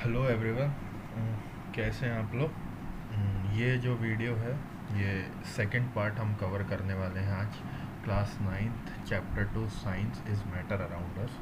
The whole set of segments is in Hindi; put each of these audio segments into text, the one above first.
Hello everyone. कैसे हैं आप लोग? ये जो वीडियो है, ये सेकंड पार्ट हम कवर करने वाले हैं आज। Class ninth chapter 2 science is matter around us,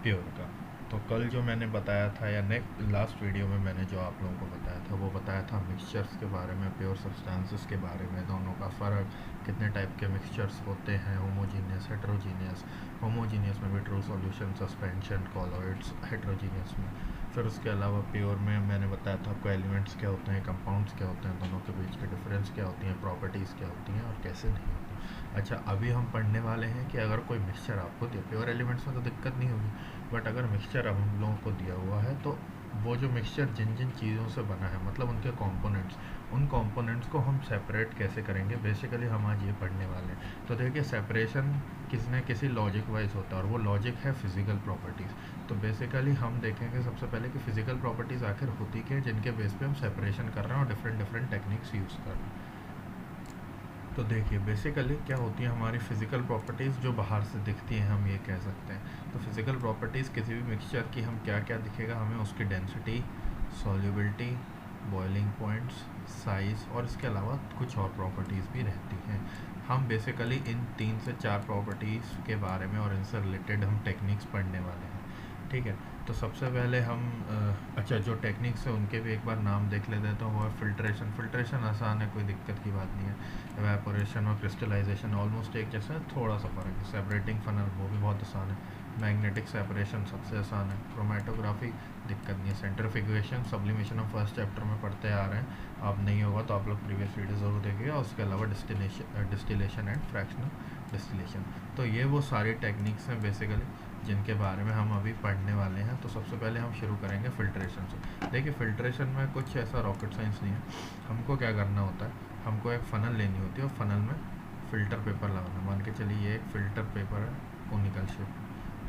pure का। तो कल जो मैंने बताया था, या नेक्स्ट लास्ट वीडियो में मैंने जो आप लोगों को बताया था, वो बताया था मिक्सचर्स के बारे में, प्योर सब्सटेंसेस के बारे में, दोनों का फ़र्क, कितने टाइप के मिक्सचर्स होते हैं, होमोजीनियस, हेट्रोजीनियस। होमोजीनियस में भी true solution, suspension, colloids, heterogeneous में। फिर उसके अलावा प्योर में मैंने बताया था आपको एलिमेंट्स क्या होते हैं, कंपाउंड्स क्या होते हैं, दोनों के बीच के डिफरेंस क्या होती हैं, प्रॉपर्टीज़ क्या होती हैं और कैसे नहीं होती। अच्छा, अभी हम पढ़ने वाले हैं कि अगर कोई मिक्सचर आपको दिया, प्योर एलिमेंट्स में तो दिक्कत नहीं होगी, बट अगर मिक्सचर अब हम लोगों को दिया हुआ है, तो वो जो मिक्सचर जिन जिन चीज़ों से बना है, मतलब उनके कंपोनेंट्स, उन कंपोनेंट्स को हम सेपरेट कैसे करेंगे, बेसिकली हम आज ये पढ़ने वाले हैं। तो देखिए, सेपरेशन किसी न किसी लॉजिक वाइज होता है, और वो लॉजिक है फिजिकल प्रॉपर्टीज़। तो बेसिकली हम देखेंगे सबसे पहले कि फिजिकल प्रॉपर्टीज़ आखिर होती क्या है, जिनके बेस पे हम सेपरेशन कर रहे हैं और डिफरेंट डिफरेंट टेक्निक्स यूज़ कर रहे हैं। तो देखिए, बेसिकली क्या होती है हमारी फिजिकल प्रॉपर्टीज़, जो बाहर से दिखती हैं, हम ये कह सकते हैं। तो फिजिकल प्रॉपर्टीज़ किसी भी मिक्सचर की, हम क्या क्या दिखेगा हमें, उसकी density, solubility, boiling points, size, और इसके अलावा कुछ और प्रॉपर्टीज़ भी रहती हैं। हम बेसिकली इन 3 से 4 प्रॉपर्टीज़ के बारे में और इनसे रिलेटेड हम टेक्निक्स पढ़ने वाले हैं। ठीक है। तो सबसे पहले हम अच्छा, जो टेक्निक्स है उनके भी एक बार नाम देख लेते हैं। तो वो है फिल्ट्रेशन। फिल्ट्रेशन आसान है, कोई दिक्कत की बात नहीं है। एवेपोरेशन और क्रिस्टलाइजेशन ऑलमोस्ट एक जैसा है, थोड़ा सा फ़र्क है। सेपरेटिंग फनल, वो भी बहुत आसान है। मैग्नेटिक सेपरेशन सबसे आसान है। क्रोमेटोग्राफी दिक्कत नहीं है। सेंट्रिफिकेशन, सब्लिमेशन हम फर्स्ट चैप्टर में पढ़ते आ रहे हैं, आप नहीं होगा तो आप लोग प्रीवियस वीडियो ज़रूर देखिएगा। उसके अलावा डिस्टिलेशन एंड फ्रैक्शनल डिस्टिलेशन। तो ये वो सारी टेक्निक्स हैं बेसिकली, जिनके बारे में हम अभी पढ़ने वाले हैं। तो सबसे पहले हम शुरू करेंगे फ़िल्ट्रेशन से। देखिए, फ़िल्ट्रेशन में कुछ ऐसा रॉकेट साइंस नहीं है। हमको क्या करना होता है, हमको एक फ़नल लेनी होती है और फ़नल में फ़िल्टर पेपर लगाना। मान के चलिए ये एक फ़िल्टर पेपर है, कोनिकल शेप,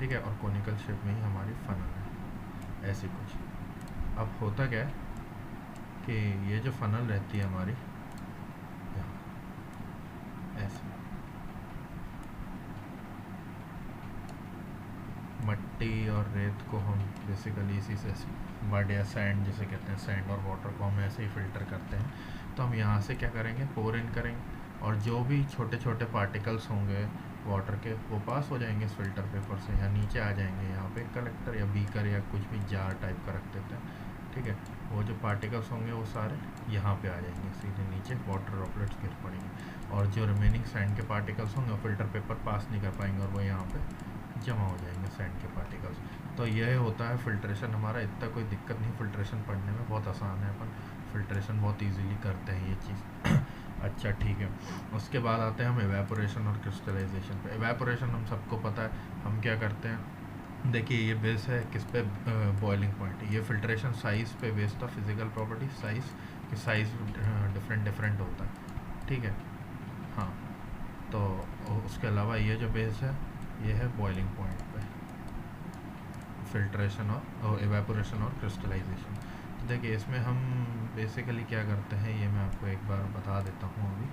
ठीक है, और कोनिकल शेप में ही हमारी फ़नल है, ऐसी कुछ। अब होता क्या है कि ये जो फ़नल रहती है हमारी, यहाँ ऐसे मट्टी और रेत को हम बेसिकली इसी से, मड या सैंड जिसे कहते हैं, सैंड और वाटर को हम ऐसे ही फ़िल्टर करते हैं। तो हम यहाँ से क्या करेंगे, पोर इन करेंगे, और जो भी छोटे छोटे पार्टिकल्स होंगे वाटर के, वो पास हो जाएंगे इस फ़िल्टर पेपर से, यहाँ नीचे आ जाएंगे। यहाँ पे कलेक्टर या बीकर या कुछ भी जार टाइप का रख देते हैं, ठीक है। वो जो पार्टिकल्स होंगे वो सारे यहाँ पे आ जाएंगे, सीधे नीचे वाटर ड्रॉपलेट्स गिर पड़ेंगे, और जो रिमेनिंग सैंड के पार्टिकल्स होंगे वो फ़िल्टर पेपर पास नहीं कर पाएंगे, और वो यहाँ पे जमा हो जाएंगे सैंड के पार्टिकल्स। तो यह होता है फ़िल्ट्रेशन हमारा। इतना कोई दिक्कत नहीं, फ़िल्ट्रेशन पढ़ने में बहुत आसान है, अपन फ़िल्ट्रेशन बहुत इजीली करते हैं ये चीज़। अच्छा, ठीक है। उसके बाद आते हैं हम एवेपोरेशन और क्रिस्टलाइजेशन पे। एवेपोरेशन हम सबको पता है, हम क्या करते हैं। देखिए, ये बेस है किस पे, बॉइलिंग पॉइंट। ये फ़िल्ट्रेशन साइज़ पे बेस था, फिजिकल प्रॉपर्टी साइज़, कि साइज़ डिफरेंट डिफरेंट होता है, ठीक है। हाँ, तो उसके अलावा ये जो बेस है, ये है बॉइलिंग पॉइंट पे, फिल्ट्रेशन और एवेपोरेशन और क्रिस्टलाइजेशन। तो देखिए, इसमें हम बेसिकली क्या करते हैं, ये मैं आपको एक बार बता देता हूँ अभी।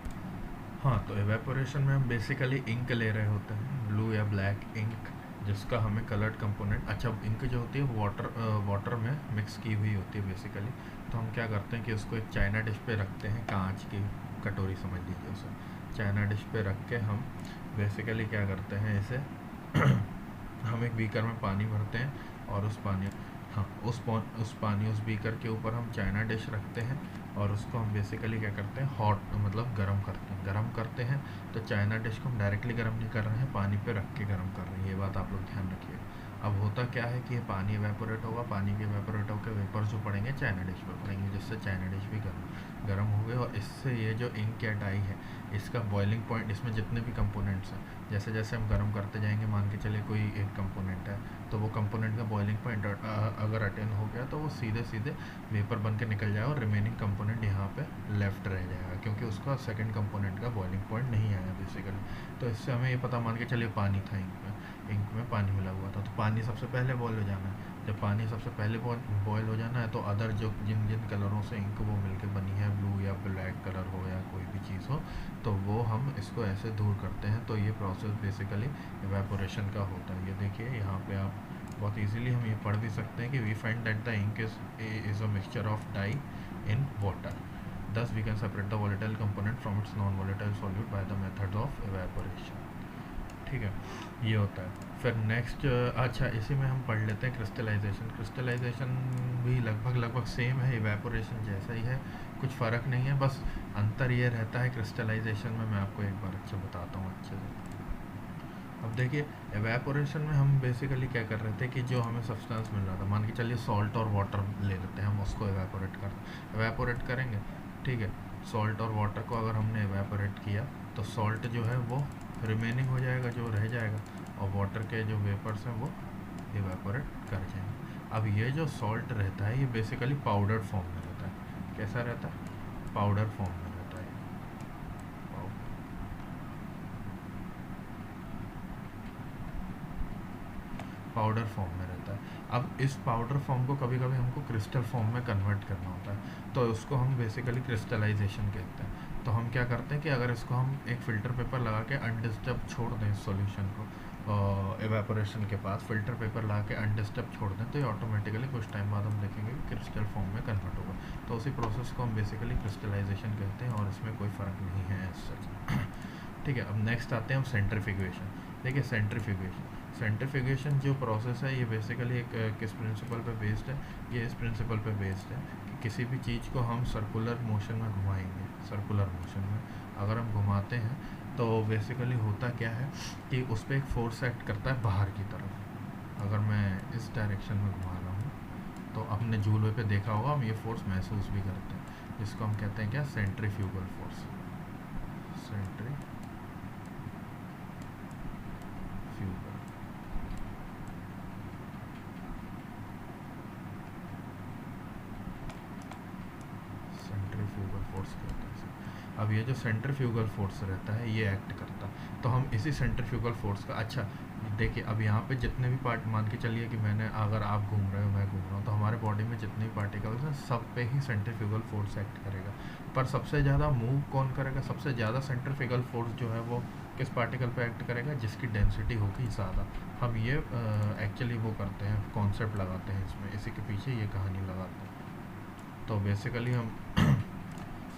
हाँ, तो एवेपोरेशन में हम बेसिकली इंक ले रहे होते हैं, ब्लू या ब्लैक इंक, जिसका हमें कलर्ड कंपोनेंट, अच्छा, इंक जो होती है वाटर में मिक्स की हुई होती है बेसिकली। तो हम क्या करते हैं कि उसको एक चाइना डिश पे रखते हैं, कांच की कटोरी समझ लीजिए उसे। चाइना डिश पे रख के हम बेसिकली क्या करते हैं, इसे हम एक बीकर में पानी भरते हैं, और उस पानी, हाँ, उस बीकर के ऊपर हम चाइना डिश रखते हैं, और उसको हम बेसिकली क्या करते हैं, हॉट मतलब गर्म करते हैं। तो चाइना डिश को हम डायरेक्टली गर्म नहीं कर रहे हैं, पानी पे रख के गर्म कर रहे हैं, ये बात आप लोग ध्यान रखिए। अब होता क्या है कि ये पानी एवेपोरेट होगा, पानी के एवेपोरेट होकर वेपर्स जो पड़ेंगे चाइना डिश पे पड़ेंगे, जिससे चाइना डिश भी गर्म हो गए, और इससे ये जो इंक या डाई है, इसका बॉइलिंग पॉइंट, इसमें जितने भी कंपोनेंट्स हैं, जैसे जैसे हम गर्म करते जाएंगे, मान के चलिए कोई एक कंपोनेंट है, तो वो कंपोनेंट का बॉइलिंग पॉइंट अगर अटेन हो गया, तो वो सीधे सीधे वेपर बन के निकल जाएगा, और रिमेनिंग कंपोनेंट यहाँ पे लेफ्ट रह जाएगा, क्योंकि उसका सेकंड कंपोनेंट का बॉइलिंग पॉइंट नहीं आया बेसिकली। तो इससे हमें ये पता, मान के चलिए पानी था इंक में पानी मिला हुआ था, तो पानी सबसे पहले बॉयल हो जाना है। जब पानी सबसे पहले बॉयल हो जाना है, तो अदर जो जिन जिन कलरों से इंक वो मिलके बनी है, ब्लू या ब्लैक कलर हो या कोई भी चीज़ हो, तो वो हम इसको ऐसे दूर करते हैं। तो ये प्रोसेस बेसिकली एवेपोरेशन का होता है। ये देखिए, यहाँ पे आप बहुत इजीली हम ये पढ़ भी सकते हैं कि we find that the ink is a mixture of dye in water, thus we can separate the volatile component from its non volatile solute by the method of evaporation। ठीक है, ये होता है। फिर नेक्स्ट, अच्छा इसी में हम पढ़ लेते हैं क्रिस्टलाइजेशन। क्रिस्टलाइजेशन भी लगभग सेम है, इवेपोरेशन जैसा ही है, कुछ फ़र्क नहीं है, बस अंतर ये रहता है क्रिस्टलाइजेशन में, मैं आपको एक बार अच्छे बताता हूँ अच्छे से। अब देखिए एवेपोरेशन में हम बेसिकली क्या कर रहे थे कि जो हमें सब्सटेंस मिल रहा था, मान के चलिए सॉल्ट और वाटर ले लेते हैं हम, उसको एवेपोरेट करेंगे। ठीक है, सॉल्ट और वाटर को अगर हमने एवेपोरेट किया तो सॉल्ट जो है वो रिमेनिंग हो जाएगा, जो रह जाएगा, और वाटर के जो वेपर्स हैं वो एवेपोरेट कर जाएंगे। अब ये जो सॉल्ट रहता है ये बेसिकली पाउडर फॉर्म में रहता है। कैसा रहता है? पाउडर फॉर्म में रहता है। पाउडर फॉर्म में रहता है। अब इस पाउडर फॉर्म को कभी कभी हमको क्रिस्टल फॉर्म में कन्वर्ट करना होता है, तो उसको हम बेसिकली क्रिस्टलाइजेशन कहते हैं। तो हम क्या करते हैं कि अगर इसको हम एक फ़िल्टर पेपर लगा के अनडिस्टर्ब छोड़ दें इस सॉल्यूशन को, एवेपोरेशन के पास फ़िल्टर पेपर लगा के अनडिस्टर्ब छोड़ दें, तो ये ऑटोमेटिकली कुछ टाइम बाद हम देखेंगे कि क्रिस्टल फॉर्म में कन्वर्ट होगा। तो उसी प्रोसेस को हम बेसिकली क्रिस्टलाइजेशन कहते हैं, और इसमें कोई फ़र्क नहीं है एज सच। ठीक है, अब नेक्स्ट आते हैं हम सेंट्रीफ्यूगेशन। देखिए सेंट्रीफ्यूगेशन जो प्रोसेस है ये बेसिकली एक किस प्रिंसिपल पे बेस्ड है? ये इस प्रिंसिपल पे बेस्ड है कि किसी भी चीज़ को हम सर्कुलर मोशन में घुमाएंगे। सर्कुलर मोशन में अगर हम घुमाते हैं तो बेसिकली होता क्या है कि उस पर एक फोर्स एक्ट करता है बाहर की तरफ। अगर मैं इस डायरेक्शन में घुमा रहा हूँ तो अपने जूल पे देखा होगा, हम ये फोर्स महसूस भी करते हैं, जिसको हम कहते हैं क्या? Centrifugal force. Centrifugal centrifugal force कहते हैं इसे। अब ये जो सेंट्रीफ्यूगल फोर्स रहता है ये एक्ट करता है, तो हम इसी सेंट्रीफ्यूगल फोर्स का, अच्छा देखिए अब यहाँ पे जितने भी पार्ट, मान के चलिए कि मैंने, अगर आप घूम रहे हो मैं घूम रहा हूँ, तो हमारे बॉडी में जितने भी पार्टिकल्स हैं सब पे ही सेंट्रीफ्यूगल फोर्स एक्ट करेगा। पर सबसे ज़्यादा मूव कौन करेगा? सबसे ज़्यादा सेंट्रीफ्यूगल फोर्स जो है वो किस पार्टिकल पे एक्ट करेगा? जिसकी डेंसिटी होगी ज़्यादा। हम ये एक्चुअली वो करते हैं, कॉन्सेप्ट लगाते हैं इसमें, इसी के पीछे ये कहानी लगाते हैं। तो बेसिकली हम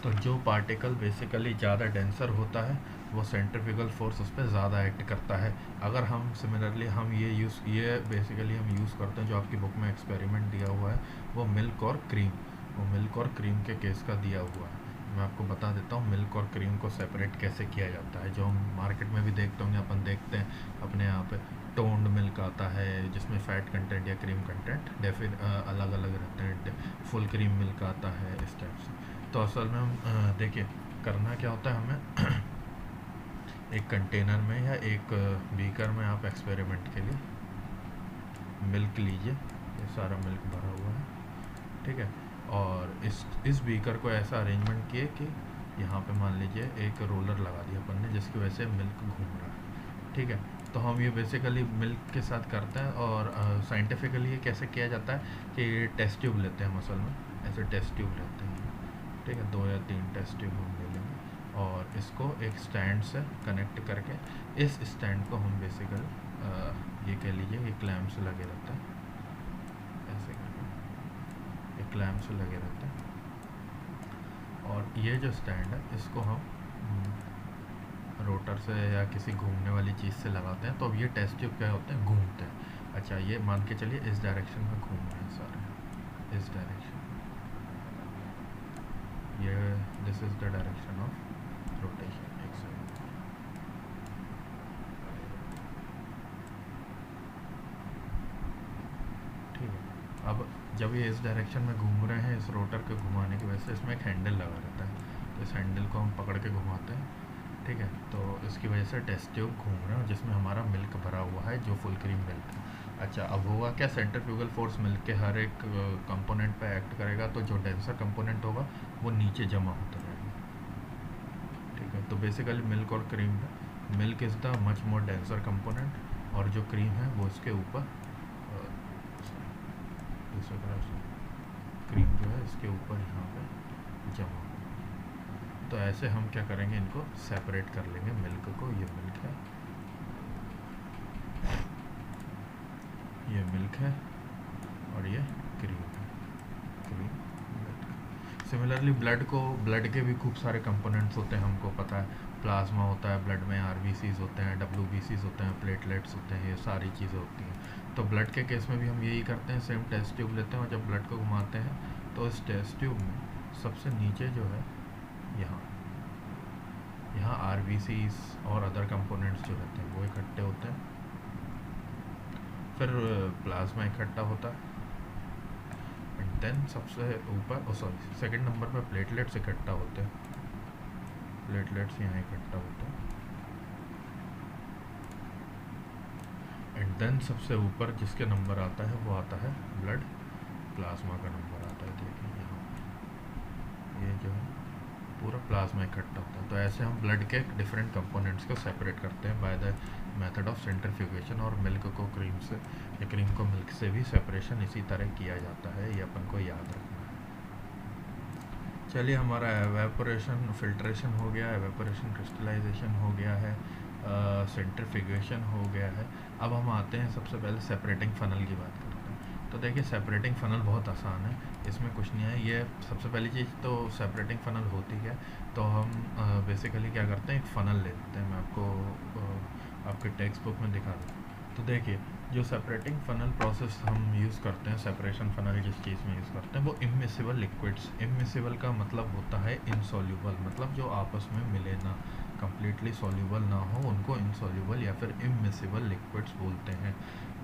तो जो पार्टिकल बेसिकली ज़्यादा डेंसर होता है वो सेंट्रीफ्यूगल फोर्स उस पर ज़्यादा एक्ट करता है। अगर हम सिमिलरली हम ये बेसिकली हम यूज़ करते हैं, जो आपकी बुक में एक्सपेरिमेंट दिया हुआ है वो मिल्क और क्रीम, वो मिल्क और क्रीम के केस का दिया हुआ है। मैं आपको बता देता हूँ मिल्क और क्रीम को सेपरेट कैसे किया जाता है। जो हम मार्केट में भी देखते होंगे, अपन देखते हैं अपने यहाँ पे टोन्ड मिल्क आता है जिसमें फ़ैट कंटेंट या क्रीम कंटेंट अलग अलग रहते हैं, फुल क्रीम मिल्क आता है, इस टाइप से। तो असल में हम देखिए करना क्या होता है हमें एक कंटेनर में या एक बीकर में आप एक्सपेरिमेंट के लिए मिल्क लीजिए, ये सारा मिल्क भरा हुआ है, ठीक है, और इस बीकर को ऐसा अरेंजमेंट किए कि यहाँ पे मान लीजिए एक रोलर लगा दिया अपन ने, जिसकी वजह से मिल्क घूम रहा है। ठीक है, तो हम ये बेसिकली मिल्क के साथ करते हैं, और साइंटिफिकली ये कैसे किया जाता है कि टेस्ट ट्यूब लेते हैं, मसल में ऐसे टेस्ट ट्यूब लेते हैं, ठीक है, 2 या 3 टेस्ट ट्यूब हम ले लेंगे, और इसको एक स्टैंड से कनेक्ट करके, इस स्टैंड को हम बेसिकली ये कह लीजिए ये क्लैम्प से लगे रहता है, ऐसे करके ये क्लैम्प से लगे रहते हैं, और ये जो स्टैंड है इसको हम रोटर से या किसी घूमने वाली चीज़ से लगाते हैं। तो अब ये टेस्ट ट्यूब क्या होते हैं? घूमते हैं। अच्छा ये मान के चलिए इस डायरेक्शन में घूम रहे हैं सारे, इस डायरेक्शन, ये this is the direction of rotation, एक सेकंड, ठीक है। अब जब ये इस डायरेक्शन में घूम रहे हैं, इस रोटर के घुमाने की वजह से इसमें एक हैंडल लगा रहता है, तो इस हैंडल को हम पकड़ के घुमाते हैं, ठीक है, तो इसकी वजह से टेस्ट ट्यूब घूम रहे हैं जिसमें हमारा मिल्क भरा हुआ है, जो फुल क्रीम मिल्क है। अच्छा अब होगा क्या? सेंट्रीफ्यूगल फोर्स मिल्क के हर एक कंपोनेंट पे एक्ट करेगा, तो जो डेंसर कंपोनेंट होगा वो नीचे जमा होता रहेगा, ठीक है। तो बेसिकली मिल्क और क्रीम में milk is the much more denser component, और जो क्रीम है वो इसके ऊपर, दूसरी तरफ से क्रीम जो है इसके ऊपर यहाँ पे जमा। तो ऐसे हम क्या करेंगे, इनको सेपरेट कर लेंगे, मिल्क को, ये मिल्क है, ये मिल्क है और ये क्रीम है, क्रीम मिल्क। सिमिलरली ब्लड के भी खूब सारे कंपोनेंट्स होते हैं, हमको पता है। प्लाज्मा होता है ब्लड में, आरबीसीज होते हैं, डब्ल्यूबीसीज होते हैं, प्लेटलेट्स होते हैं, ये सारी चीज़ें होती हैं। तो ब्लड के केस में भी हम यही करते हैं, सेम टेस्ट ट्यूब लेते हैं और जब ब्लड को घुमाते हैं तो इस टेस्ट ट्यूब में सबसे नीचे जो है यहाँ आरबीसीज और अदर कंपोनेंट्स जो रहते हैं वो इकट्ठे होते हैं, फिर प्लाज्मा इकट्ठा होता है, एंड देन सबसे ऊपर सेकंड नंबर पर प्लेटलेट्स इकट्ठा होते हैं, प्लेटलेट्स यहाँ इकट्ठा होते हैं, एंड देन सबसे ऊपर जिसके नंबर आता है वो आता है ब्लड प्लाज्मा का नंबर आता है। देखिए यहाँ ये जो है पूरा प्लाज्मा इकट्ठा होता है। तो ऐसे हम ब्लड के डिफरेंट कंपोनेंट्स को सेपरेट करते हैं by the method of centrifugation, और मिल्क को क्रीम से या क्रीम को मिल्क से भी सेपरेशन इसी तरह किया जाता है, ये अपन को याद रखना है। चलिए, हमारा एवेपोरेशन फिल्ट्रेशन हो गया, एवेपोरेशन क्रिस्टलाइजेशन हो गया है, सेंट्रीफ्यूगेशन हो गया है। अब हम आते हैं सबसे पहले सेपरेटिंग फ़नल की बात करते हैं। तो देखिए सेपरेटिंग फ़नल बहुत आसान है, इसमें कुछ नहीं है। ये सबसे पहली चीज़ तो सेपरेटिंग फ़नल होती है, तो हम बेसिकली क्या करते हैं, एक फ़नल ले लेते हैं। मैं आपको आपके टेक्स्ट बुक में दिखा दूँ। तो देखिए जो सेपरेटिंग फ़नल प्रोसेस हम यूज़ करते हैं, सेपरेशन फ़नल जिस चीज़ में यूज़ करते हैं वो इमिसिबल लिक्विड्स, इमिसिबल का मतलब होता है इनसॉल्यूबल, मतलब जो आपस में मिले ना, कम्प्लीटली सॉल्यूबल ना हो, उनको इनसॉल्यूबल या फिर इमिसिबल लिक्विड्स बोलते हैं।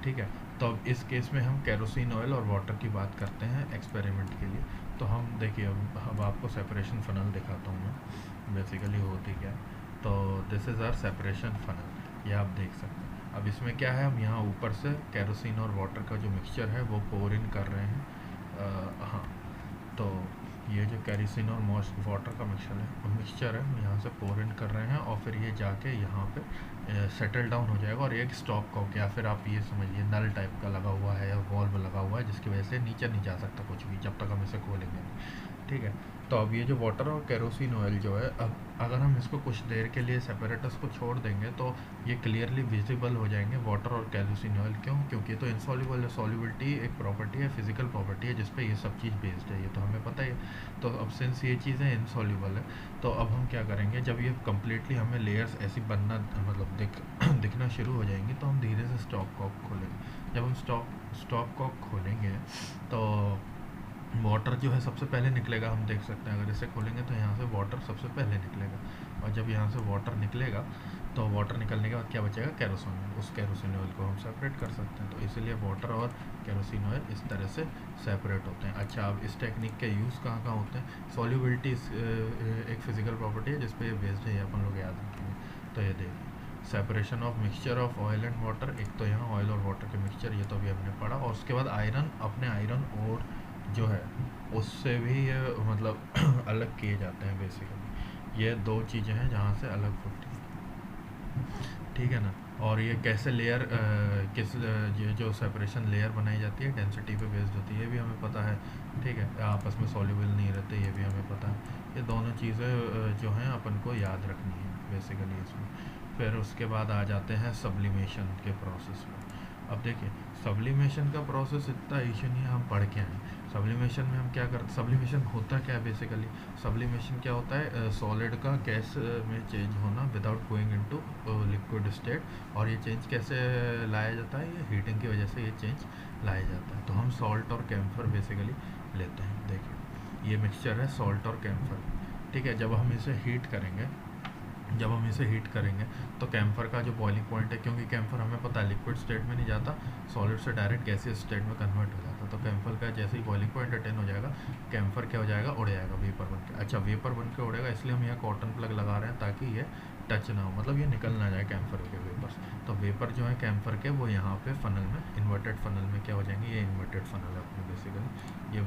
ठीक है, तो अब इस केस में हम केरोसिन ऑयल और वाटर की बात करते हैं एक्सपेरिमेंट के लिए। तो हम देखिए अब आपको सेपरेशन फ़नल दिखाता हूँ मैं, बेसिकली होती क्या है। तो this is our separation funnel, ये आप देख सकते हैं। अब इसमें क्या है, हम यहाँ ऊपर से केरोसिन और वाटर का जो मिक्सचर है वो पोर इन कर रहे हैं। हाँ, तो ये जो केरोसिन और वाटर का मिक्सचर है हम यहाँ से पोर इन कर रहे हैं, और फिर ये जाके यहाँ पे सेटल डाउन हो जाएगा, और एक स्टॉप कॉक या फिर आप ये समझिए नल टाइप का लगा हुआ है या वॉल्व लगा हुआ है, जिसकी वजह से नीचे नहीं जा सकता कुछ भी जब तक हम इसे खोलेंगे। ठीक है, तो अब ये जो वाटर और केरोसिन ऑयल जो है, अब अगर हम इसको कुछ देर के लिए सेपरेटर्स को छोड़ देंगे तो ये क्लियरली विजिबल हो जाएंगे वाटर और केरोसिन ऑयल। क्यों? क्योंकि तो इनसॉल्युबल है, सॉल्युबिलिटी एक प्रॉपर्टी है, फिजिकल प्रॉपर्टी है जिस पे ये सब चीज़ बेस्ड है, ये तो हमें पता ही है। तो अब सिंस ये चीज़ें इनसॉल्युबल है, तो अब हम क्या करेंगे, जब ये कम्प्लीटली हमें लेयर्स ऐसी बनना मतलब दिखना शुरू हो जाएंगी, तो हम धीरे से स्टॉप कॉक खोलेंगे। जब हम स्टॉप कॉक खोलेंगे तो वाटर जो है सबसे पहले निकलेगा, हम देख सकते हैं। अगर इसे खोलेंगे तो यहाँ से वाटर सबसे पहले निकलेगा, और जब यहाँ से वाटर निकलेगा तो वाटर निकलने के बाद क्या बचेगा, केरोसिन ऑयल। उस केरोसिन ऑयल को हम सेपरेट कर सकते हैं। तो इसीलिए वाटर और केरोसिन ऑयल इस तरह से सेपरेट होते हैं। अच्छा, अब इस टेक्निक के यूज़ कहाँ कहाँ होते हैं? सॉल्युबिलिटी एक फिजिकल प्रॉपर्टी है जिस पे ये बेस्ड है, ये अपन लोग याद रखेंगे। तो ये देखिए separation of mixture of oil and water, एक तो यहाँ ऑयल और वाटर के मिक्सचर, ये तो अभी हमने पढ़ा। और उसके बाद आयरन, अपने आयरन और जो है उससे भी ये मतलब अलग किए जाते हैं बेसिकली। ये दो चीज़ें हैं जहाँ से अलग होती हैं, ठीक है ना। और ये कैसे लेयर ये जो सेपरेशन लेयर बनाई जाती है डेंसिटी पे बेस्ड होती है, ये भी हमें पता है। ठीक है, आपस में सॉल्युबल नहीं रहते, ये भी हमें पता है। ये दोनों चीज़ें जो हैं अपन को याद रखनी है बेसिकली इसमें। फिर उसके बाद आ जाते हैं सब्लिमेशन के प्रोसेस में। अब देखिए सब्लिमेशन का प्रोसेस इतना इशू नहीं है, हम पढ़ के आए। सब्लिमेशन में हम क्या करते, सब्लिमेशन होता क्या है बेसिकली? सब्लिमेशन क्या होता है, सॉलिड का गैस में चेंज होना without going into liquid state. और ये चेंज कैसे लाया जाता है? ये हीटिंग की वजह से ये चेंज लाया जाता है। तो हम सॉल्ट और कैम्फर बेसिकली लेते हैं। देखिए ये मिक्सचर है सॉल्ट और कैम्फर, ठीक है। जब हम इसे हीट करेंगे तो कैम्फर का जो बॉइलिंग पॉइंट है, क्योंकि कैम्फर हमें पता है लिक्विड स्टेट में नहीं जाता, सॉलिड से डायरेक्ट गैसियस स्टेट में कन्वर्ट हो जाता। तो कैम्फर का जैसे ही बॉइलिंग पॉइंट अटेन हो जाएगा, कैम्फर क्या हो जाएगा, उड़ जाएगा वेपर बन के। अच्छा, वेपर बन के उड़ेगा, इसलिए हम यहाँ कॉटन प्लग लगा रहे हैं ताकि ये टच ना हो, मतलब ये निकल ना जाए कैम्फर के वेपर्स। तो वेपर जो है कैम्फर के, वो यहाँ पे फनल में, इन्वर्टेड फनल में क्या हो जाएंगे, ये इन्वर्टेड फनल है अपने बेसिकली। ये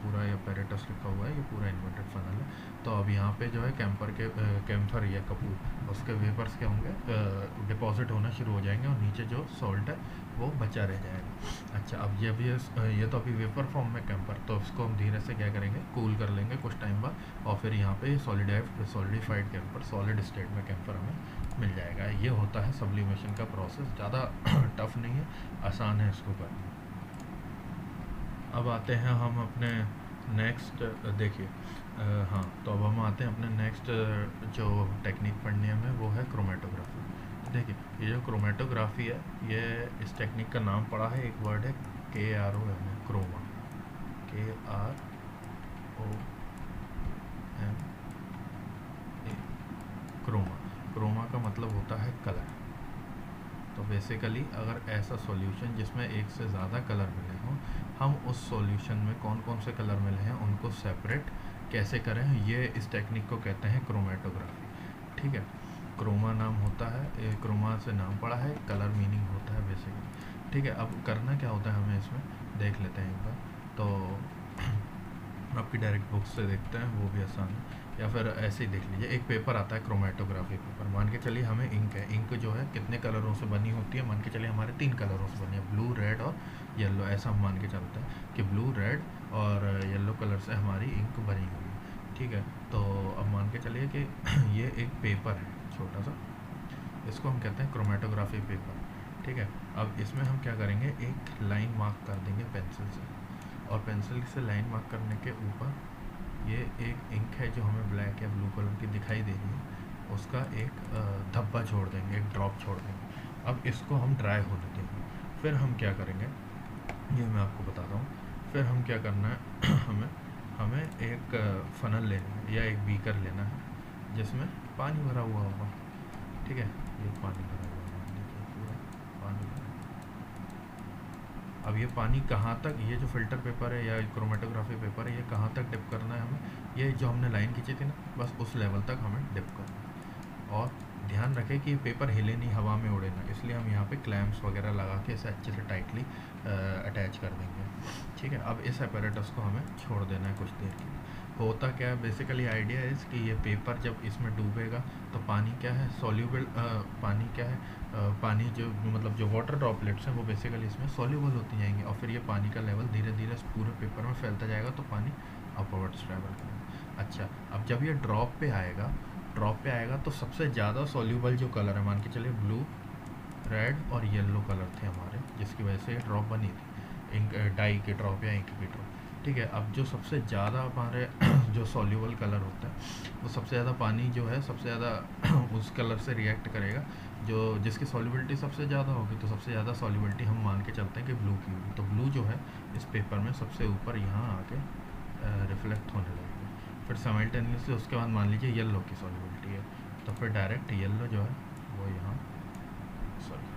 पूरा ये पैरेटस लिखा हुआ है, ये पूरा इन्वर्टेड फनल है। तो अब यहाँ पे जो है कैम्फर या कपूर, उसके वेपर्स क्या होंगे, डिपॉजिट होना शुरू हो जाएंगे, और नीचे जो सॉल्ट है वो बचा रह जाएगा। अच्छा, अब ये तो अभी वेपर फॉर्म में कैंपर, तो इसको हम धीरे से क्या करेंगे, कूल कर लेंगे कुछ टाइम बाद, और फिर यहाँ पे सॉलिडिफाइड कैंपर, सॉलिड स्टेट में कैंपर हमें मिल जाएगा। ये होता है सब्लिमेशन का प्रोसेस, ज़्यादा टफ नहीं है, आसान है इसको करना। अब आते हैं हम अपने नेक्स्ट, देखिए हाँ, तो अब हम आते हैं अपने नेक्स्ट जो टेक्निक पढ़नी है हमें, वो है क्रोमेटोग्राफी। देखिए, ये जो क्रोमेटोग्राफी है, ये इस टेक्निक का नाम पड़ा है, एक वर्ड है KROM, chroma, KROM, chroma. Chroma का मतलब होता है कलर। तो बेसिकली अगर ऐसा सॉल्यूशन जिसमें एक से ज़्यादा कलर मिले हों, हम उस सॉल्यूशन में कौन कौन से कलर मिले हैं उनको सेपरेट कैसे करें, ये इस टेक्निक को कहते हैं क्रोमेटोग्राफी। ठीक है, क्रोमा नाम होता है, क्रोमा से नाम पड़ा है, कलर मीनिंग होता है बेसिकली। ठीक है, अब करना क्या होता है हमें इसमें, देख लेते हैं एक बार। तो आपकी डायरेक्ट बुक से देखते हैं, वो भी आसान है, या फिर ऐसे ही देख लीजिए। एक पेपर आता है क्रोमेटोग्राफी पेपर, मान के चलिए हमें इंक है, इंक जो है कितने कलरों से बनी होती है, मान के चलिए हमारे 3 कलरों से बनी है, ब्लू, रेड और येलो। ऐसा हम मान के चलते हैं कि ब्लू, रेड और येलो कलर से हमारी इंक बनी हुई है। ठीक है, तो अब मान के चलिए कि ये एक पेपर है छोटा सा, इसको हम कहते हैं क्रोमेटोग्राफी पेपर। ठीक है, अब इसमें हम क्या करेंगे, एक लाइन मार्क कर देंगे पेंसिल से, और पेंसिल से लाइन मार्क करने के ऊपर ये एक इंक है जो हमें ब्लैक या ब्लू कलर की दिखाई दे रही है, उसका एक धब्बा छोड़ देंगे, एक ड्रॉप छोड़ देंगे। अब इसको हम ड्राई होने देंगे। फिर हम क्या करेंगे, ये मैं आपको बताता हूँ। फिर हम क्या करना है हमें एक फ़नल लेना है या एक बीकर लेना है जिसमें पानी भरा हुआ होगा। ठीक है, ये पानी भरा हुआ है, मान लीजिए पूरा पानी भरा। अब ये पानी कहाँ तक, ये जो फ़िल्टर पेपर है या क्रोमेटोग्राफी पेपर है, ये कहाँ तक डिप करना है हमें, ये जो हमने लाइन खींची थी ना, बस उस लेवल तक हमें डिप करना है। और ध्यान रखें कि ये पेपर हिले नहीं, हवा में उड़े ना, इसलिए हम यहाँ पे क्लैम्प्स वगैरह लगा के इसे अच्छे से टाइटली अटैच कर देंगे। ठीक है, अब इस अपैरेटस को हमें छोड़ देना है कुछ देर के लिए। होता क्या है, बेसिकली आइडिया इज़ कि ये पेपर जब इसमें डूबेगा तो पानी क्या है, सॉल्यूबल पानी क्या है, पानी जो मतलब जो वाटर ड्रॉपलेट्स हैं वो बेसिकली इसमें सॉल्यूबल होती जाएंगी, और फिर ये पानी का लेवल धीरे धीरे पूरे पेपर में फैलता जाएगा, तो पानी अपवर्ड्स ट्रैवल करेगा। अच्छा, अब जब ये ड्रॉप पे आएगा तो सबसे ज़्यादा सॉल्यूबल जो कलर है, मान के चलिए ब्लू, रेड और येलो कलर थे हमारे, जिसकी वजह से ये ड्रॉप बनी थी, इंक डाई की ड्रॉप या इंक की ड्रॉप। ठीक है, अब जो सबसे ज़्यादा हमारे जो सॉल्यूबल कलर होता है, वो सबसे ज़्यादा पानी जो है सबसे ज़्यादा उस कलर से रिएक्ट करेगा, जो जिसकी सॉल्युबिलिटी सबसे ज़्यादा होगी। तो सबसे ज़्यादा सॉल्युबिलिटी हम मान के चलते हैं कि ब्लू की होगी, तो ब्लू जो है इस पेपर में सबसे ऊपर यहाँ आके रिफ्लेक्ट होने लगेगा। फिर साइमल्टेनियसली उसके बाद मान लीजिए येलो की सॉल्युबिलिटी है, तो फिर डायरेक्ट येलो जो है वो यहाँ, सॉरी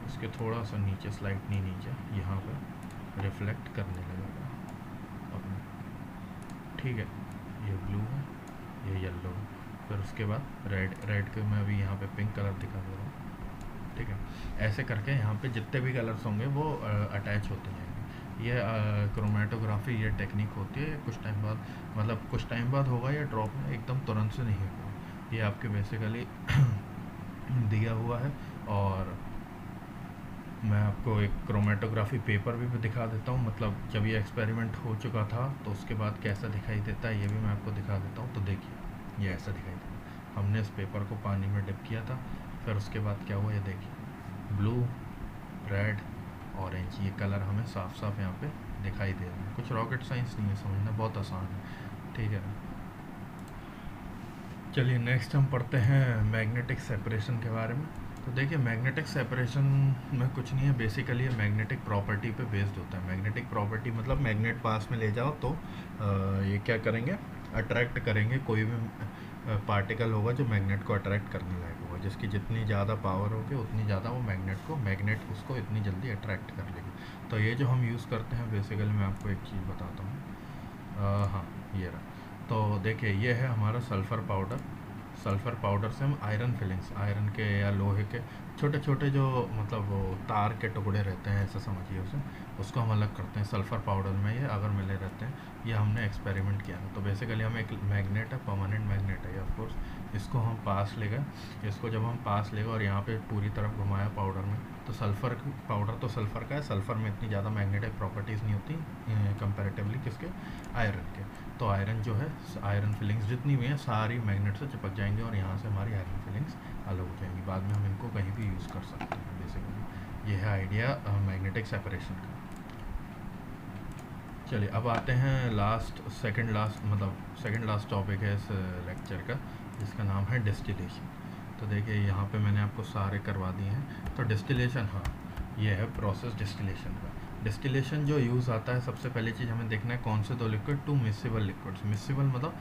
इसके थोड़ा सा नीचे, स्लाइटली नीचे, यहाँ पर रिफ्लेक्ट करने लगेगा अपने। ठीक है, ये ब्लू है, ये येलो है, फिर उसके बाद रेड के मैं अभी यहाँ पे पिंक कलर दिखा दे रहा हूँ। ठीक है, ऐसे करके यहाँ पे जितने भी कलर्स होंगे वो अटैच होते जाएंगे। ये क्रोमेटोग्राफी ये टेक्निक होती है, कुछ टाइम बाद, मतलब कुछ टाइम बाद होगा या ड्रॉप में, एकदम तुरंत से नहीं होगा। ये आपके बेसिकली दिया हुआ है, और मैं आपको एक क्रोमेटोग्राफी पेपर भी दिखा देता हूँ, मतलब जब ये एक्सपेरिमेंट हो चुका था तो उसके बाद कैसा दिखाई देता है ये भी मैं आपको दिखा देता हूँ। तो देखिए, ये ऐसा दिखाई देता है, हमने इस पेपर को पानी में डिप किया था, फिर उसके बाद क्या हुआ, ये देखिए ब्लू, रेड, ऑरेंज, ये कलर हमें साफ साफ यहाँ पे दिखाई दे रहे हैं। कुछ रॉकेट साइंस नहीं है, समझना बहुत आसान है। ठीक है, चलिए नेक्स्ट हम पढ़ते हैं मैग्नेटिक सेपरेशन के बारे में। तो देखिए, मैग्नेटिक सेपरेशन में कुछ नहीं है, बेसिकली ये मैग्नेटिक प्रॉपर्टी पे बेस्ड होता है। मैग्नेटिक प्रॉपर्टी मतलब मैग्नेट पास में ले जाओ तो ये क्या करेंगे, अट्रैक्ट करेंगे, कोई भी पार्टिकल होगा जो मैग्नेट को अट्रैक्ट करने लायक होगा, जिसकी जितनी ज़्यादा पावर होगी उतनी ज़्यादा वो मैग्नेट उसको इतनी जल्दी अट्रैक्ट कर लेगी। तो ये जो हम यूज़ करते हैं, बेसिकली मैं आपको एक चीज़ बताता हूँ। हाँ, ये रहा। तो देखिए, ये है हमारा सल्फ़र पाउडर। सल्फ़र पाउडर से हम आयरन फिलिंग्स, आयरन के या लोहे के छोटे छोटे जो मतलब वो तार के टुकड़े रहते हैं, ऐसा समझिए उसे, उसको हम अलग करते हैं सल्फ़र पाउडर में। ये अगर मिले रहते हैं, ये हमने एक्सपेरिमेंट किया था। तो बेसिकली हम एक मैग्नेट है, परमानेंट मैग्नेट है ऑफ कोर्स, इसको हम पास ले गए। इसको जब हम पास ले गए और यहाँ पे पूरी तरफ घुमाया पाउडर में, तो सल्फ़र पाउडर तो सल्फ़र का है, सल्फ़र में इतनी ज़्यादा मैग्नेटिक प्रॉपर्टीज़ नहीं होती कंपैरेटिवली किसके, आयरन के। तो आयरन जो है, आयरन फिलिंग्स जितनी भी हैं सारी मैग्नेट से चिपक जाएंगी और यहाँ से हमारी आयरन फिलिंग्स अलग हो जाएंगी। बाद में हम इनको कहीं भी यूज़ कर सकते हैं। बेसिकली ये है आइडिया मैग्नेटिक सेपरेशन का। चलिए अब आते हैं सेकंड लास्ट टॉपिक है इस लेक्चर का, जिसका नाम है डिस्टिलेशन। तो देखिए यहाँ पे मैंने आपको सारे करवा दिए हैं। तो डिस्टिलेशन, हाँ ये है प्रोसेस डिस्टिलेशन का। डिस्टिलेशन जो यूज़ आता है, सबसे पहली चीज़ हमें देखना है कौन से दो liquid, two miscible liquids. Miscible मतलब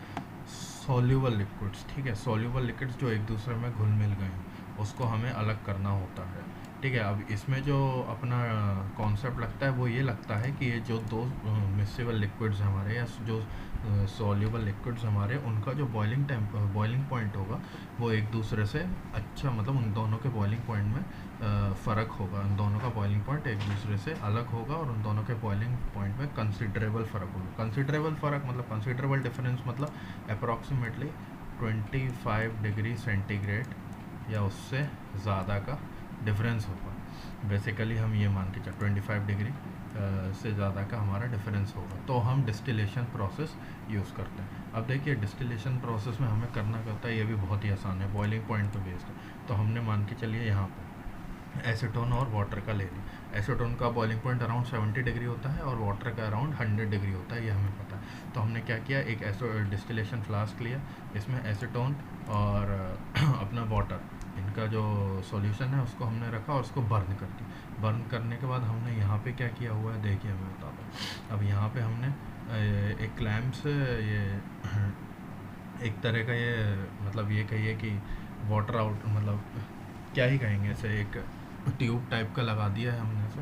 सॉल्यूबल लिक्विड्स, ठीक है, सॉल्यूबल लिक्विड्स जो एक दूसरे में घुल मिल गए हैं, उसको हमें अलग करना होता है, ठीक है। अब इसमें जो अपना कॉन्सेप्ट लगता है वो ये लगता है कि ये जो दो मिसिबल लिक्विड्स हमारे या जो सॉल्यूबल लिक्विड्स हमारे, उनका जो बॉइलिंग पॉइंट होगा वो एक दूसरे से अच्छा, मतलब उन दोनों के बॉइलिंग पॉइंट में फ़र्क होगा, उन दोनों का बॉइलिंग पॉइंट एक दूसरे से अलग होगा और उन दोनों के बॉइलिंग पॉइंट में कंसिडरेबल फ़र्क होगा। कंसिडरेबल फ़र्क मतलब कंसिडरेबल डिफरेंस मतलब अप्रॉक्सीमेटली 25 डिग्री सेंटीग्रेड या उससे ज़्यादा का डिफरेंस होगा। बेसिकली हम ये मान के चल 25 डिग्री से ज़्यादा का हमारा डिफरेंस होगा, तो हम डिस्टिलेशन प्रोसेस यूज़ करते हैं। अब देखिए डिस्टिलेशन प्रोसेस में हमें करना क्या होता है, ये भी बहुत ही आसान है, बॉइलिंग पॉइंट पे बेस्ड है। तो हमने मान के चलिए यहाँ पर एसीटोन और वाटर का ले लिया। एसीटोन का बॉइलिंग पॉइंट अराउंड 70 डिग्री होता है और वाटर का अराउंड 100 डिग्री होता है, ये हमें पता है। तो हमने क्या किया, एक डिस्टिलेशन फ्लास्क लिया, इसमें एसीटोन और अपना वाटर, इनका जो सॉल्यूशन है उसको हमने रखा और उसको बर्न कर दिया। बर्न करने के बाद हमने यहाँ पे क्या किया हुआ है, देखिए मैं बताता हूँ। अब यहाँ पे हमने एक क्लैम्प से ये एक तरह का ये, मतलब ये कहिए कि वाटर आउट, मतलब क्या ही कहेंगे, ऐसे एक ट्यूब टाइप का लगा दिया है हमने से।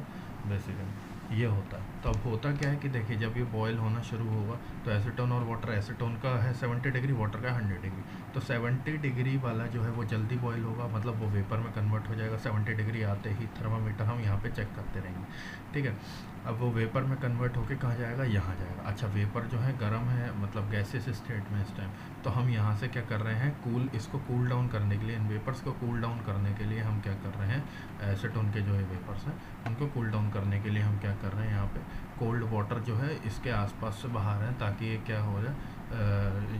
बेसिकली ये होता है। तो अब होता क्या है कि देखिए जब ये बॉयल होना शुरू होगा तो एसीटोन और वाटर, एसीटोन का है 70 डिग्री, वाटर का 100 डिग्री। तो 70 डिग्री वाला जो है वो जल्दी बॉयल होगा, मतलब वो वेपर में कन्वर्ट हो जाएगा। 70 डिग्री आते ही थर्मामीटर हम यहाँ पे चेक करते रहेंगे, ठीक है। अब वो वेपर में कन्वर्ट होके कहाँ जाएगा, यहाँ जाएगा। अच्छा वेपर जो है गर्म है, मतलब गैसियस स्टेट में इस टाइम, तो हम यहाँ से क्या कर रहे हैं, इसको कूल डाउन करने के लिए, इन वेपर्स को कूल डाउन करने के लिए हम क्या कर रहे हैं, एसीटोन के जो है वेपर्स हैं उनको कूल डाउन करने के लिए हम क्या कर रहे हैं, यहाँ पे कोल्ड वाटर जो है इसके आसपास से बाहर है, ताकि ये क्या हो जाए,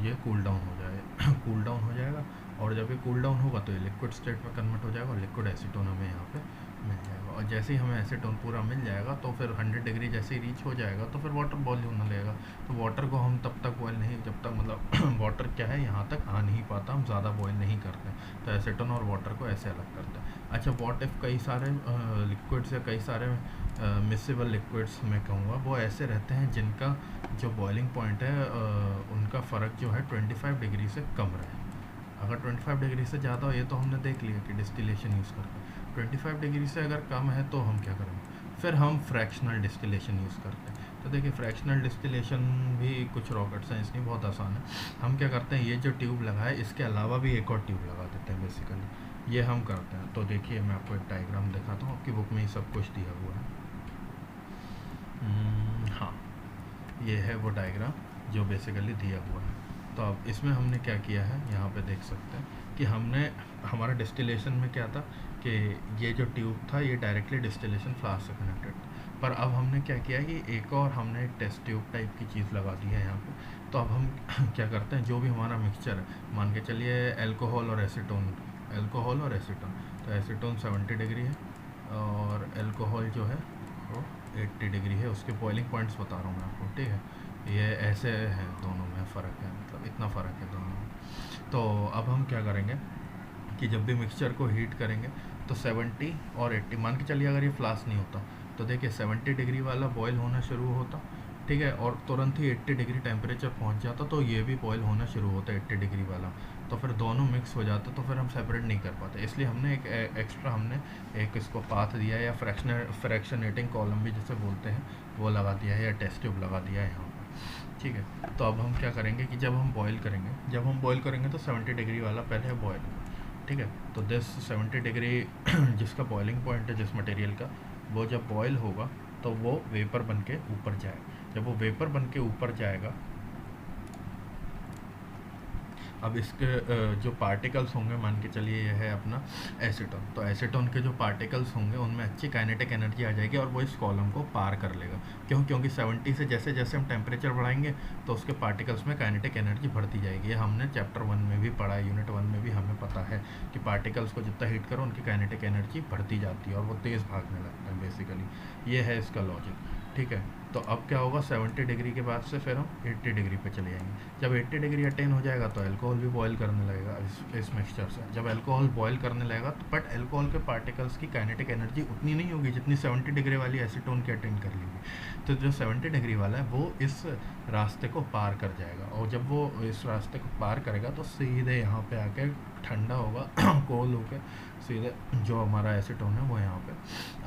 ये कूल डाउन हो जाए कूल डाउन हो जाएगा। और जब ये कूल डाउन होगा तो ये लिक्विड स्टेट में कन्वर्ट हो जाएगा और लिक्विड एसीटोन हमें यहाँ पे मिल जाएगा। और जैसे ही हमें एसीटोन पूरा मिल जाएगा तो फिर 100 डिग्री जैसे ही रीच हो जाएगा तो फिर वाटर बॉयल होने लगेगा। तो वाटर को हम तब तक बॉयल नहीं, जब तक मतलब वाटर क्या है यहाँ तक आ नहीं पाता, हम ज़्यादा बॉयल नहीं करते। तो एसीटोन और वाटर को ऐसे अलग करते हैं। अच्छा व्हाट इफ़ कई सारे लिक्विड्स या कई सारे मिसिबल लिक्विड्स मैं कहूँगा वो ऐसे रहते हैं जिनका जो बॉइलिंग पॉइंट है उनका फ़र्क जो है 25 डिग्री से कम रहे। अगर 25 डिग्री से ज़्यादा हो, ये तो हमने देख लिया कि डिस्टिलेशन यूज़ करते हैं। 25 डिग्री से अगर कम है तो हम क्या करेंगे, फिर हम फ्रैक्शनल डिस्टिलेशन यूज़ करते हैं। तो देखिए फ्रैक्शनल डिस्टिलेशन भी कुछ रॉकेट साइंस नहीं, बहुत आसान है। हम क्या करते हैं, ये जो ट्यूब लगा है इसके अलावा भी एक और ट्यूब लगा देते हैं, बेसिकली ये हम करते हैं। तो देखिए मैं आपको एक डायग्राम दिखाता हूँ, आपकी बुक में ही सब कुछ दिया हुआ है। हाँ ये है वो डायग्राम जो बेसिकली दिया हुआ है। तो अब इसमें हमने क्या किया है, यहाँ पे देख सकते हैं कि हमने हमारा डिस्टिलेशन में क्या था कि ये जो ट्यूब था ये डायरेक्टली डिस्टिलेशन फ्लास्क से कनेक्टेड था। पर अब हमने क्या किया कि एक और हमने एक टेस्ट ट्यूब टाइप की चीज़ लगा दी है यहाँ पे। तो अब हम क्या करते हैं, जो भी हमारा मिक्सचर है, मान के चलिए अल्कोहल और एसीटोन, तो एसीटोन 70 डिग्री है और अल्कोहल जो है वो 80 डिग्री है। उसके बॉइलिंग पॉइंट्स बता रहा हूँ मैं आपको, ठीक है। ये ऐसे हैं, दोनों में फ़र्क है, मतलब इतना फ़र्क है दोनों में। तो अब हम क्या करेंगे कि जब भी मिक्सचर को हीट करेंगे तो 70 और 80 मान के चलिए, अगर ये फ्लास्क नहीं होता तो देखिए 70 डिग्री वाला बॉयल होना शुरू होता, ठीक है, और तुरंत ही 80 डिग्री टेम्परेचर पहुंच जाता तो ये भी बॉयल होना शुरू होता 80 डिग्री वाला। तो फिर दोनों मिक्स हो जाता, तो फिर हम सेपरेट नहीं कर पाते। इसलिए हमने एक एक्स्ट्रा हमने एक इसको पाथ दिया या फ्रैक्शनेटिंग कॉलम भी जिसे बोलते हैं वो लगा दिया है, या टेस्ट ट्यूब लगा दिया है यहाँ पर। ठीक है। तो अब हम क्या करेंगे कि जब हम बॉईल करेंगे तो 70 डिग्री वाला पहले बॉयल होगा, ठीक है। तो दिस 70 डिग्री जिसका बॉइलिंग पॉइंट है जिस मटेरियल का, वो जब बॉयल होगा तो वो वेपर बन के ऊपर जाएगा। जब वो वेपर बन के ऊपर जाएगा, अब इसके जो पार्टिकल्स होंगे, मान के चलिए ये है अपना एसीटोन, तो एसीटोन के जो पार्टिकल्स होंगे उनमें अच्छी काइनेटिक एनर्जी आ जाएगी और वो इस कॉलम को पार कर लेगा। क्यों? क्योंकि 70 से जैसे जैसे हम टेम्परेचर बढ़ाएंगे तो उसके पार्टिकल्स में काइनेटिक एनर्जी बढ़ती जाएगी। ये हमने चैप्टर 1 में भी पढ़ा है, यूनिट 1 में भी हमें पता है कि पार्टिकल्स को जितना हीट करो उनकी काइनेटिक एनर्जी बढ़ती जाती है और वो तेज़ भागने लगता है। बेसिकली ये है इसका लॉजिक, ठीक है। तो अब क्या होगा, 70 डिग्री के बाद से फिर हम 80 डिग्री पे चले जाएंगे। जब 80 डिग्री अटेन हो जाएगा तो अल्कोहल भी बॉयल करने लगेगा इस मिक्सचर से। जब अल्कोहल बॉयल करने लगेगा तो बट अल्कोहल के पार्टिकल्स की काइनेटिक एनर्जी उतनी नहीं होगी जितनी 70 डिग्री वाली एसीटोन की अटेन कर लेगी। तो जो 70 डिग्री वाला है वो इस रास्ते को पार कर जाएगा, और जब वो इस रास्ते को पार करेगा तो सीधे यहाँ पे आके ठंडा होगा कोल होकर सीधे जो हमारा एसीटोन है वो यहाँ पे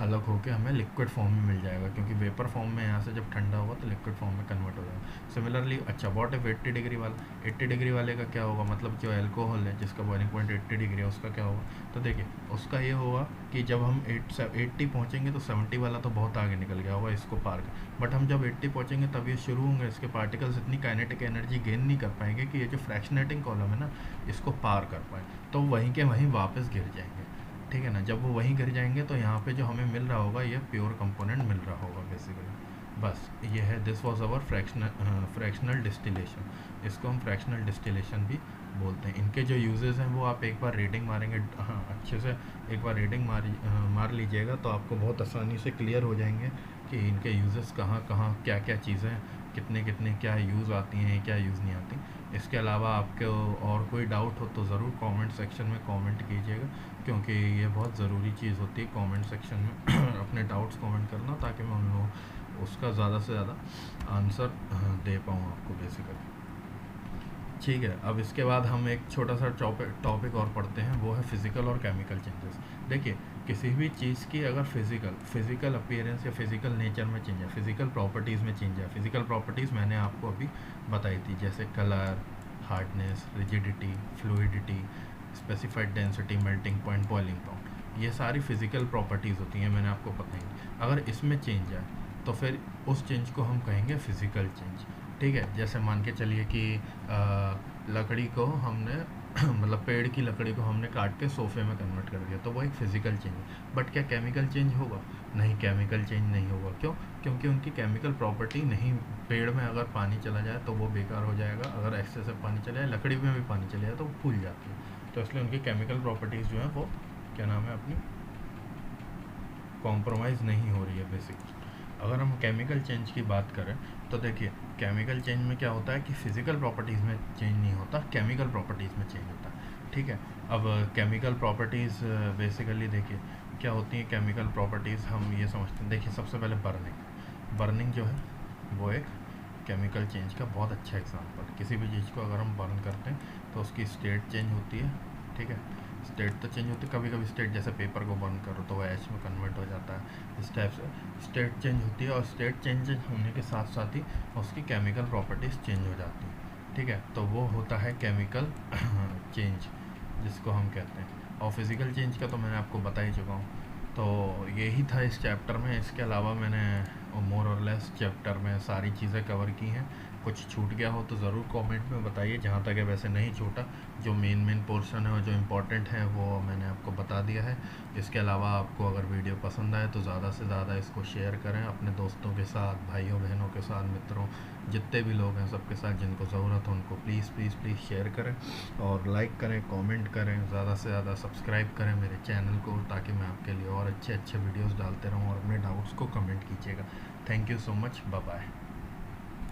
अलग होकर हमें लिक्विड फॉर्म में मिल जाएगा, क्योंकि वेपर फॉर्म में यहाँ से जब ठंडा होगा तो लिक्विड फॉर्म में कन्वर्ट हो जाएगा। सिमिलरली अच्छा व्हाट इफ 80 डिग्री वाला, 80 डिग्री वाले का क्या होगा, मतलब जो अल्कोहल है जिसका बॉइलिंग पॉइंट 80 डिग्री है उसका क्या होगा। तो देखिए उसका ये होगा कि जब हम 80 पहुँचेंगे तो 70 वाला तो बहुत आगे निकल गया होगा इसको पार कर, बट हम जब 80 पहुँचेंगे तब ये शुरू होंगे, इसके पार्टिकल्स इतनी काइनेटिक एनर्जी गेन नहीं कर पाएंगे कि ये जो फ्रैक्शनेटिंग कॉलम है ना इसको पार कर पाए, तो वहीं के वहीं वापस गिर जाएंगे, ठीक है ना। जब वो वहीं गिर जाएंगे तो यहाँ पे जो हमें मिल रहा होगा ये प्योर कंपोनेंट मिल रहा होगा बेसिकली। बस ये है, this was our fractional distillation. इसको हम फ्रैक्शनल डिस्टिलेशन भी बोलते हैं। इनके जो यूजेस हैं वो आप एक बार रीडिंग मारेंगे, हाँ अच्छे से एक बार रीडिंग मार लीजिएगा तो आपको बहुत आसानी से क्लियर हो जाएंगे कि इनके यूजेस कहाँ कहाँ क्या क्या चीज़ें कितने कितने क्या यूज़ आती हैं क्या यूज़ नहीं आती। इसके अलावा आपको और कोई डाउट हो तो ज़रूर कमेंट सेक्शन में कमेंट कीजिएगा, क्योंकि ये बहुत ज़रूरी चीज़ होती है कमेंट सेक्शन में अपने डाउट्स कमेंट करना, ताकि मैं उन लोगों उसका ज़्यादा से ज़्यादा आंसर दे पाऊँ आपको बेसिकली, ठीक है। अब इसके बाद हम एक छोटा सा टॉपिक और पढ़ते हैं, वो है फिज़िकल और केमिकल चेंजेस। देखिए किसी भी चीज़ की अगर फिज़िकल अपीयरेंस या फिज़िकल नेचर में चेंज है, फिज़िकल प्रॉपर्टीज़ में चेंज है, फिज़िकल प्रॉपर्टीज़ मैंने आपको अभी बताई थी, जैसे colour, hardness, rigidity, fluidity, specified density, melting point, boiling point, ये सारी फिज़िकल प्रॉपर्टीज़ होती हैं, मैंने आपको बताई। अगर इसमें चेंज है तो फिर उस चेंज को हम कहेंगे फिज़िकल चेंज, ठीक है। जैसे मान के चलिए कि लकड़ी को हमने मतलब पेड़ की लकड़ी को हमने काट के सोफे में कन्वर्ट कर दिया, तो वो एक फ़िज़िकल चेंज है। बट क्या केमिकल चेंज होगा? नहीं, केमिकल चेंज नहीं होगा। क्यों? क्योंकि उनकी केमिकल प्रॉपर्टी नहीं, पेड़ में अगर पानी चला जाए तो वो बेकार हो जाएगा, अगर एक्सेसिव पानी चला जाए, लकड़ी में भी पानी चला जाए तो वो फूल जाती है। तो इसलिए उनकी केमिकल प्रॉपर्टीज़ जो है वो क्या नाम है अपनी कॉम्प्रोमाइज़ नहीं हो रही है बेसिकली। अगर हम केमिकल चेंज की बात करें तो देखिए केमिकल चेंज में क्या होता है कि फ़िज़िकल प्रॉपर्टीज़ में चेंज नहीं होता, केमिकल प्रॉपर्टीज़ में चेंज होता है, ठीक है। अब केमिकल प्रॉपर्टीज़ बेसिकली देखिए क्या होती हैं केमिकल प्रॉपर्टीज़, हम ये समझते हैं। देखिए सबसे पहले बर्निंग जो है वो एक केमिकल चेंज का बहुत अच्छा एग्जांपल। किसी भी चीज़ को अगर हम बर्न करते हैं तो उसकी स्टेट चेंज होती है, ठीक है। स्टेट तो चेंज होती है, कभी कभी स्टेट जैसे पेपर को बर्न करो तो वह एच में कन्वर्ट हो जाता है, इस टाइप से स्टेट चेंज होती है। और स्टेट चेंज होने के साथ साथ ही उसकी केमिकल प्रॉपर्टीज़ चेंज हो जाती हैं, ठीक है। तो वो होता है केमिकल चेंज जिसको हम कहते हैं। और फिज़िकल चेंज का तो मैंने आपको बता ही चुका हूँ। तो यही था इस चैप्टर में। इसके अलावा मैंने मोर और लेस चैप्टर में सारी चीज़ें कवर की हैं। कुछ छूट गया हो तो ज़रूर कमेंट में बताइए, जहाँ तक है वैसे नहीं छूटा। जो मेन पोर्शन है और जो इम्पोर्टेंट है वो मैंने आपको बता दिया है। इसके अलावा आपको अगर वीडियो पसंद आए तो ज़्यादा से ज़्यादा इसको शेयर करें अपने दोस्तों के साथ, भाइयों बहनों के साथ, मित्रों, जितने भी लोग हैं सबके साथ, जिनको ज़रूरत हो उनको प्लीज़ प्लीज़ प्लीज़ शेयर करें और लाइक करें, कमेंट करें, ज़्यादा से ज़्यादा सब्सक्राइब करें मेरे चैनल को, ताकि मैं आपके लिए और अच्छे अच्छे वीडियोज़ डालते रहूँ। और अपने डाउट्स को कमेंट कीजिएगा। Thank you so much, bye bye.